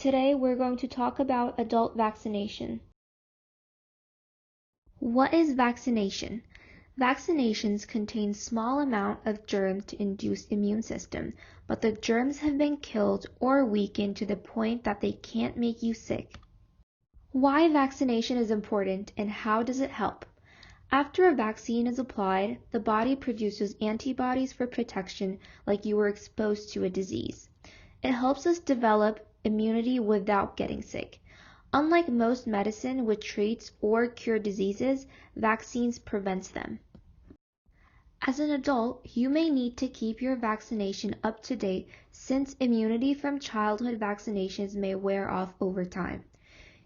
Today we're going to talk about adult vaccination. What is vaccination? Vaccinations contain small amount of germs to induce immune system, but the germs have been killed or weakened to the point that they can't make you sick. Why vaccination is important and how does it help? After a vaccine is applied, the body produces antibodies for protection like you were exposed to a disease. It helps us develop immunity without getting sick. Unlike most medicine which treats or cures diseases, vaccines prevent them. As an adult, you may need to keep your vaccination up to date since immunity from childhood vaccinations may wear off over time.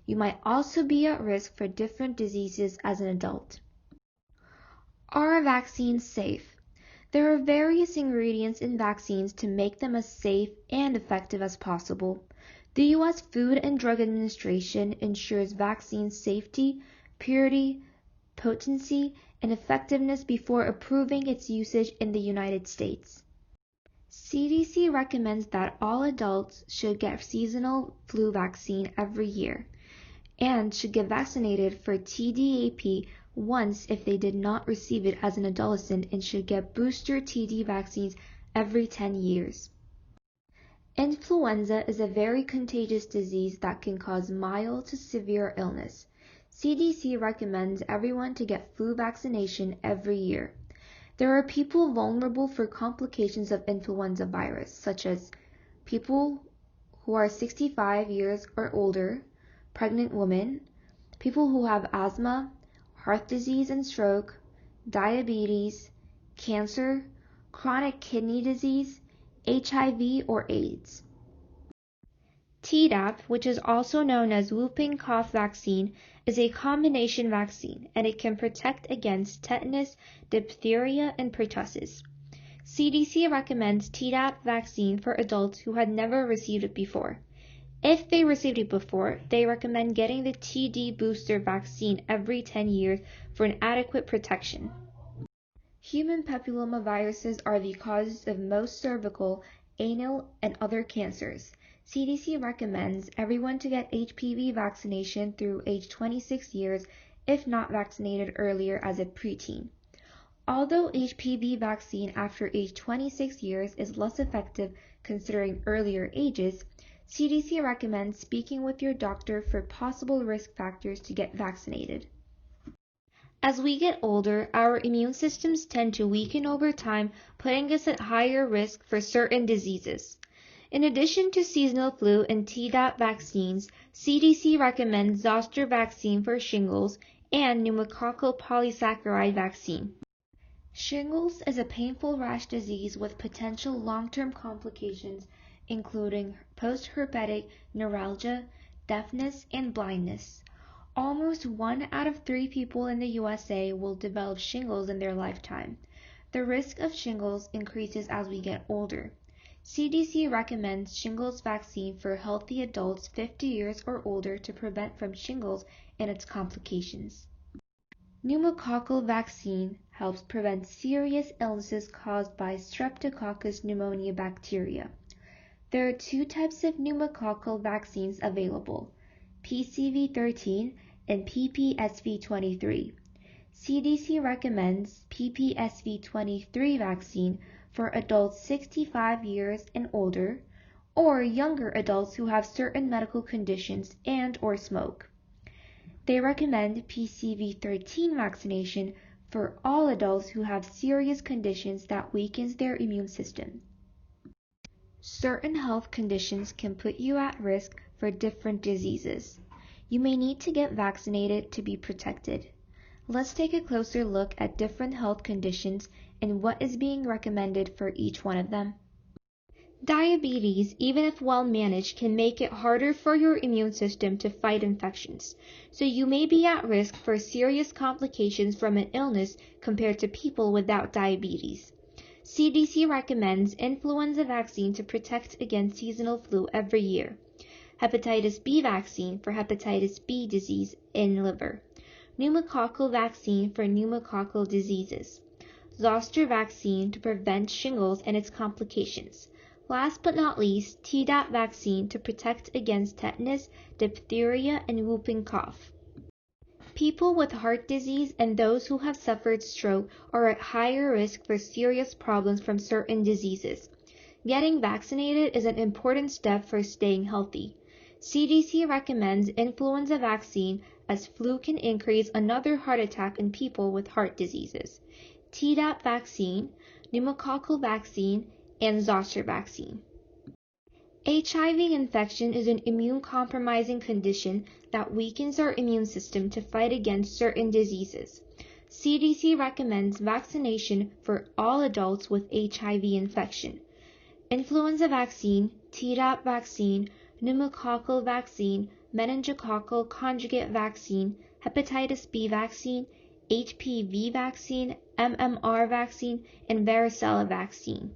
You might also be at risk for different diseases as an adult. Are vaccines safe? There are various ingredients in vaccines to make them as safe and effective as possible. The U.S. Food and Drug Administration ensures vaccine safety, purity, potency, and effectiveness before approving its usage in the United States. CDC recommends that all adults should get seasonal flu vaccine every year and should get vaccinated for Tdap once if they did not receive it as an adolescent and should get booster TD vaccines every 10 years. Influenza is a very contagious disease that can cause mild to severe illness. CDC recommends everyone to get flu vaccination every year. There are people vulnerable for complications of influenza virus, such as people who are 65 years or older, pregnant women, people who have asthma, heart disease and stroke, diabetes, cancer, chronic kidney disease, HIV or AIDS. Tdap, which is also known as whooping cough vaccine, is a combination vaccine and it can protect against tetanus, diphtheria, and pertussis. CDC recommends Tdap vaccine for adults who had never received it before. If they received it before, they recommend getting the TD booster vaccine every 10 years for an adequate protection. Human papillomaviruses are the causes of most cervical, anal, and other cancers. CDC recommends everyone to get HPV vaccination through age 26 years if not vaccinated earlier as a preteen. Although HPV vaccine after age 26 years is less effective considering earlier ages, CDC recommends speaking with your doctor for possible risk factors to get vaccinated. As we get older, our immune systems tend to weaken over time, putting us at higher risk for certain diseases. In addition to seasonal flu and Tdap vaccines, CDC recommends Zoster vaccine for shingles and pneumococcal polysaccharide vaccine. Shingles is a painful rash disease with potential long-term complications including post-herpetic neuralgia, deafness, and blindness. Almost 1 out of 3 people in the USA will develop shingles in their lifetime. The risk of shingles increases as we get older. CDC recommends shingles vaccine for healthy adults 50 years or older to prevent from shingles and its complications. Pneumococcal vaccine helps prevent serious illnesses caused by Streptococcus pneumoniae bacteria. There are 2 types of pneumococcal vaccines available, PCV13 and PPSV23. CDC recommends PPSV23 vaccine for adults 65 years and older, or younger adults who have certain medical conditions and or smoke. They recommend PCV13 vaccination for all adults who have serious conditions that weakens their immune system. Certain health conditions can put you at risk for different diseases. You may need to get vaccinated to be protected. Let's take a closer look at different health conditions and what is being recommended for each one of them. Diabetes, even if well managed, can make it harder for your immune system to fight infections, so you may be at risk for serious complications from an illness compared to people without diabetes. CDC recommends influenza vaccine to protect against seasonal flu every year, hepatitis B vaccine for hepatitis B disease in liver, pneumococcal vaccine for pneumococcal diseases, Zoster vaccine to prevent shingles and its complications, Last but not least, Tdap vaccine to protect against tetanus, diphtheria, and whooping cough. People with heart disease and those who have suffered stroke are at higher risk for serious problems from certain diseases. Getting vaccinated is an important step for staying healthy. CDC recommends influenza vaccine as flu can increase another heart attack in people with heart diseases. Tdap vaccine, pneumococcal vaccine, and Zoster vaccine. HIV infection is an immune-compromising condition that weakens our immune system to fight against certain diseases. CDC recommends vaccination for all adults with HIV infection. Influenza vaccine, Tdap vaccine, pneumococcal vaccine, meningococcal conjugate vaccine, hepatitis B vaccine, HPV vaccine, MMR vaccine, and varicella vaccine.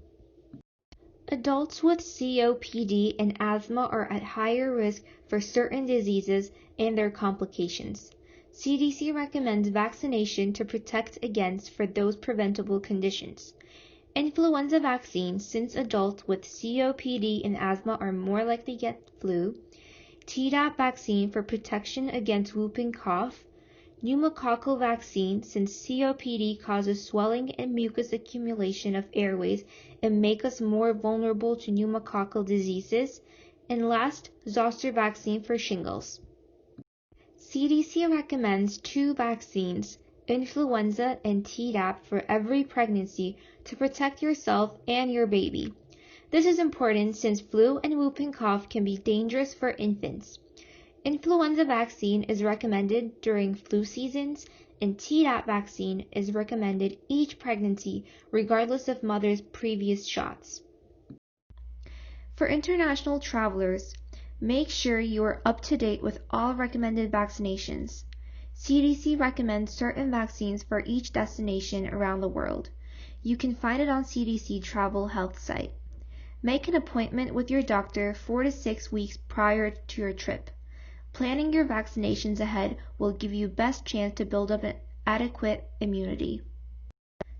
Adults with COPD and asthma are at higher risk for certain diseases and their complications. CDC recommends vaccination to protect against for those preventable conditions. Influenza vaccine, since adults with COPD and asthma are more likely to get flu. Tdap vaccine for protection against whooping cough. Pneumococcal vaccine, since COPD causes swelling and mucus accumulation of airways and make us more vulnerable to pneumococcal diseases. And last, Zoster vaccine for shingles. CDC recommends 2 vaccines, influenza and Tdap, for every pregnancy to protect yourself and your baby. This is important since flu and whooping cough can be dangerous for infants. Influenza vaccine is recommended during flu seasons, and Tdap vaccine is recommended each pregnancy regardless of mother's previous shots. For international travelers, make sure you are up to date with all recommended vaccinations. CDC recommends certain vaccines for each destination around the world. You can find it on CDC Travel Health site. Make an appointment with your doctor 4 to 6 weeks prior to your trip. Planning your vaccinations ahead will give you best chance to build up an adequate immunity.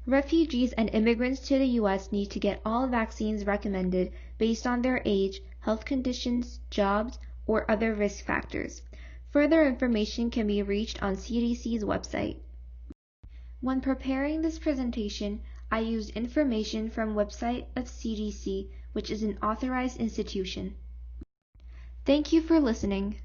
Refugees and immigrants to the U.S. need to get all vaccines recommended based on their age, health conditions, jobs, or other risk factors. Further information can be reached on CDC's website. When preparing this presentation, I used information from website of CDC, which is an authorized institution. Thank you for listening.